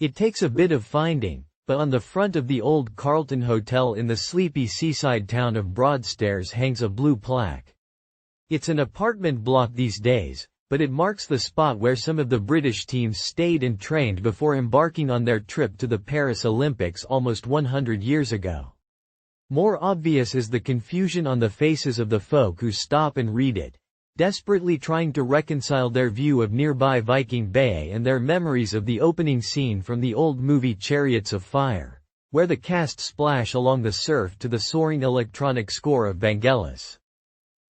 It takes a bit of finding, but on the front of the old Carlton Hotel in the sleepy seaside town of Broadstairs hangs a blue plaque. It's an apartment block these days, but it marks the spot where some of the British teams stayed and trained before embarking on their trip to the Paris Olympics almost 100 years ago. More obvious is the confusion on the faces of the folk who stop and read it, desperately trying to reconcile their view of nearby Viking Bay and their memories of the opening scene from the old movie Chariots of Fire, where the cast splash along the surf to the soaring electronic score of Vangelis.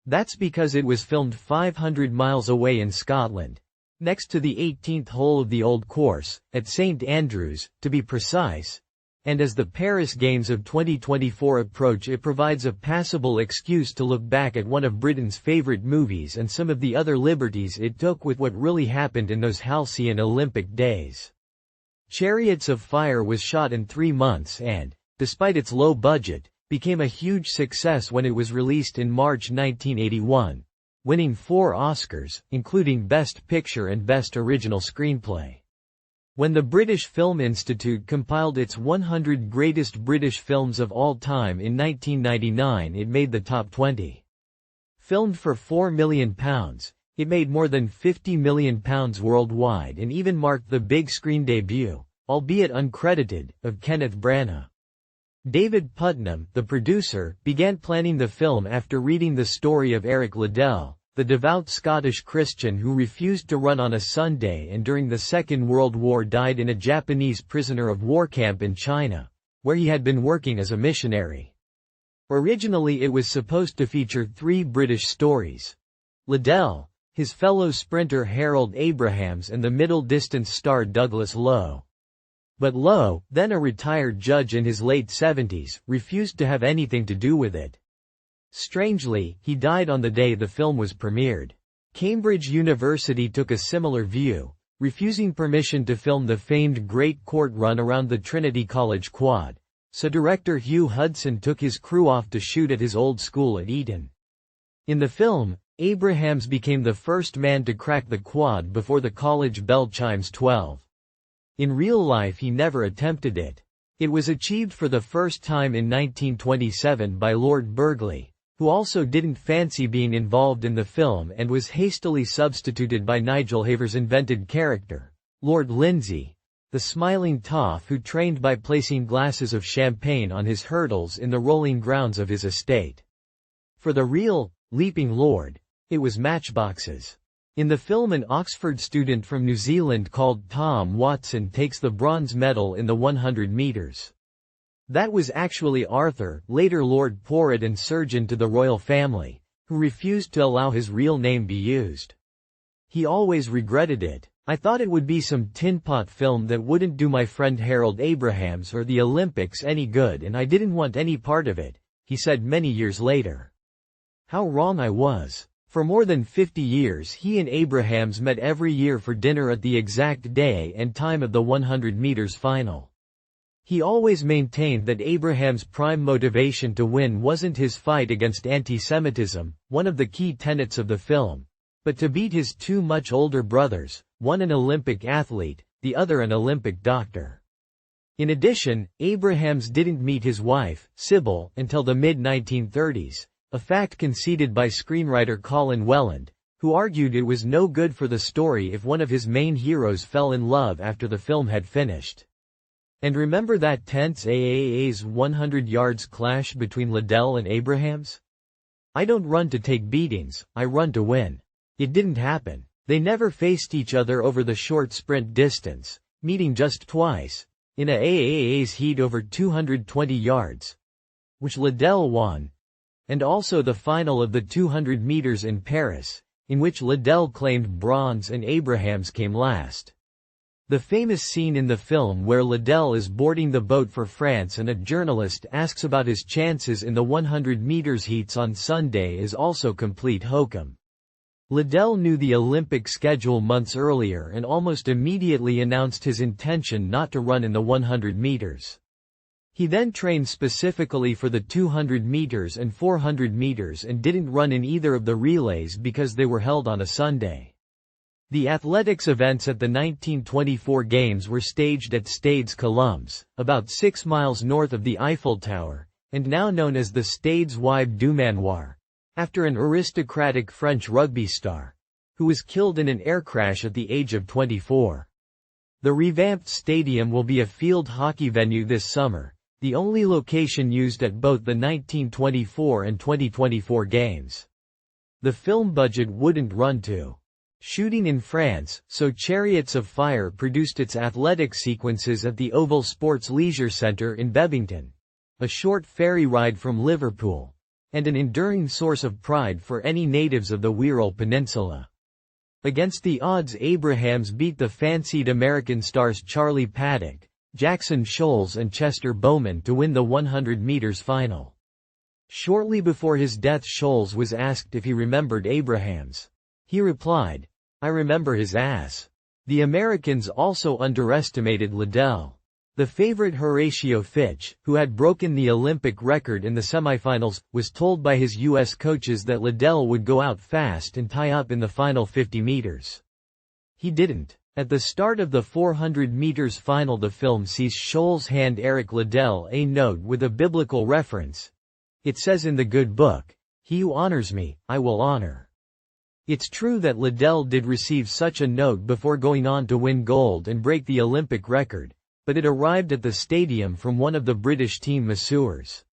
That's because it was filmed 500 miles away in Scotland, next to the 18th hole of the Old Course, at St Andrews, to be precise. And as the Paris Games of 2024 approach, it provides a passable excuse to look back at one of Britain's favorite movies and some of the other liberties it took with what really happened in those halcyon Olympic days. Chariots of Fire was shot in 3 months and, despite its low budget, became a huge success when it was released in March 1981, winning 4 Oscars, including Best Picture and Best Original Screenplay. When the British Film Institute compiled its 100 greatest British films of all time in 1999, it made the top 20. Filmed for £4 million, it made more than £50 million worldwide and even marked the big screen debut, albeit uncredited, of Kenneth Branagh. David Putnam, the producer, began planning the film after reading the story of Eric Liddell, the devout Scottish Christian who refused to run on a Sunday and during the Second World War died in a Japanese prisoner of war camp in China, where he had been working as a missionary. Originally it was supposed to feature 3 British stories: Liddell, his fellow sprinter Harold Abrahams and the middle-distance star Douglas Lowe. But Lowe, then a retired judge in his late 70s, refused to have anything to do with it. Strangely, he died on the day the film was premiered. Cambridge University took a similar view, refusing permission to film the famed Great Court Run around the Trinity College quad, so director Hugh Hudson took his crew off to shoot at his old school at Eton. In the film, Abrahams became the first man to crack the quad before the college bell chimes 12. In real life he never attempted it. It was achieved for the first time in 1927 by Lord Burghley, who also didn't fancy being involved in the film and was hastily substituted by Nigel Haver's invented character, Lord Lindsay, the smiling toff who trained by placing glasses of champagne on his hurdles in the rolling grounds of his estate. For the real, leaping lord, it was matchboxes. In the film, an Oxford student from New Zealand called Tom Watson takes the bronze medal in the 100 meters. That was actually Arthur, later Lord Porritt and surgeon to the royal family, who refused to allow his real name be used. He always regretted it. "I thought it would be some tin pot film that wouldn't do my friend Harold Abrahams or the Olympics any good and I didn't want any part of it," he said many years later. How wrong I was. For more than 50 years he and Abrahams met every year for dinner at the exact day and time of the 100 meters final. He always maintained that Abraham's prime motivation to win wasn't his fight against anti-Semitism, one of the key tenets of the film, but to beat his 2 much older brothers, one an Olympic athlete, the other an Olympic doctor. In addition, Abrahams didn't meet his wife, Sybil, until the mid-1930s. A fact conceded by screenwriter Colin Welland, who argued it was no good for the story if one of his main heroes fell in love after the film had finished. And remember that tense AAA's 100 yards clash between Liddell and Abrahams? "I don't run to take beatings, I run to win." It didn't happen. They never faced each other over the short sprint distance, meeting just twice, in a AAA's heat over 220 yards, which Liddell won, and also the final of the 200 meters in Paris, in which Liddell claimed bronze and Abrahams came last. The famous scene in the film where Liddell is boarding the boat for France and a journalist asks about his chances in the 100 meters heats on Sunday is also complete hokum. Liddell knew the Olympic schedule months earlier and almost immediately announced his intention not to run in the 100 meters. He then trained specifically for the 200 meters and 400 meters and didn't run in either of the relays because they were held on a Sunday. The athletics events at the 1924 Games were staged at Stades Colombes, about 6 miles north of the Eiffel Tower, and now known as the Stades Wib du Manoir, after an aristocratic French rugby star, who was killed in an air crash at the age of 24. The revamped stadium will be a field hockey venue this summer, the only location used at both the 1924 and 2024 Games. The film budget wouldn't run to shooting in France, so Chariots of Fire produced its athletic sequences at the Oval Sports Leisure Centre in Bebington, a short ferry ride from Liverpool, and an enduring source of pride for any natives of the Wirral Peninsula. Against the odds, Abrahams beat the fancied American stars Charlie Paddock, Jackson Scholes and Chester Bowman to win the 100 meters final. Shortly before his death, Scholes was asked if he remembered Abrahams. He replied, "I remember his ass." The Americans also underestimated Liddell. The favorite Horatio Fitch, who had broken the Olympic record in the semifinals, was told by his U.S. coaches that Liddell would go out fast and tie up in the final 50 meters. He didn't. At the start of the 400 meters final, the film sees Scholes hand Eric Liddell a note with a biblical reference. It says in the good book, "He who honors me, I will honor." It's true that Liddell did receive such a note before going on to win gold and break the Olympic record, but it arrived at the stadium from one of the British team masseurs.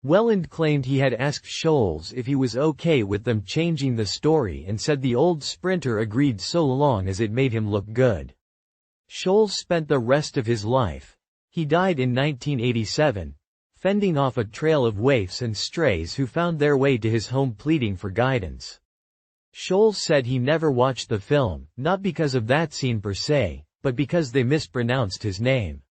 Welland claimed he had asked Scholes if he was okay with them changing the story and said the old sprinter agreed so long as it made him look good. Scholes spent the rest of his life. He died in 1987, fending off a trail of waifs and strays who found their way to his home pleading for guidance. Scholes said he never watched the film, not because of that scene per se, but because they mispronounced his name.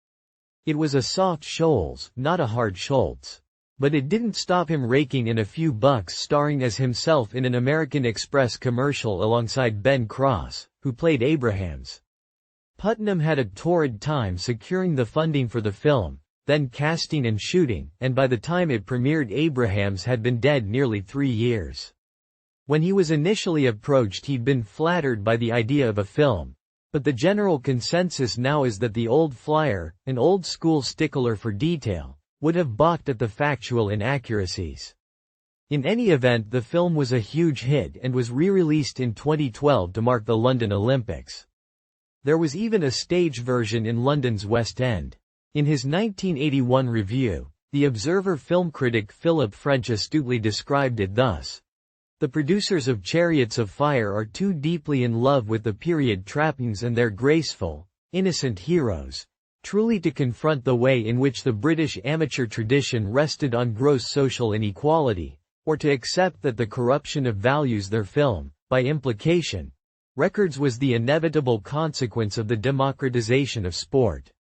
It was a soft Scholes, not a hard Schultz. But it didn't stop him raking in a few bucks starring as himself in an American Express commercial alongside Ben Cross, who played Abrahams. Putnam had a torrid time securing the funding for the film, then casting and shooting, and by the time it premiered, Abrahams had been dead nearly 3 years. When he was initially approached, he'd been flattered by the idea of a film, but the general consensus now is that the old flyer, an old-school stickler for detail, would have balked at the factual inaccuracies. In any event, the film was a huge hit and was re-released in 2012 to mark the London Olympics. There was even a stage version in London's West End. In his 1981 review, The Observer film critic Philip French astutely described it thus: "The producers of Chariots of Fire are too deeply in love with the period trappings and their graceful, innocent heroes, truly to confront the way in which the British amateur tradition rested on gross social inequality, or to accept that the corruption of values their film, by implication, records was the inevitable consequence of the democratization of sport.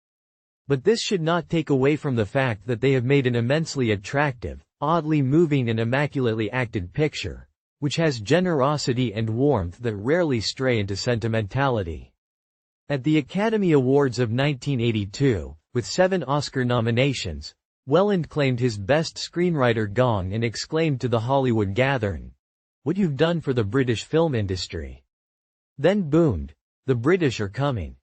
But this should not take away from the fact that they have made an immensely attractive, oddly moving and immaculately acted picture, which has generosity and warmth that rarely stray into sentimentality." At the Academy Awards of 1982, with 7 Oscar nominations, Welland claimed his Best Screenwriter gong and exclaimed to the Hollywood gathering, "What you've done for the British film industry." Then boomed, "The British are coming."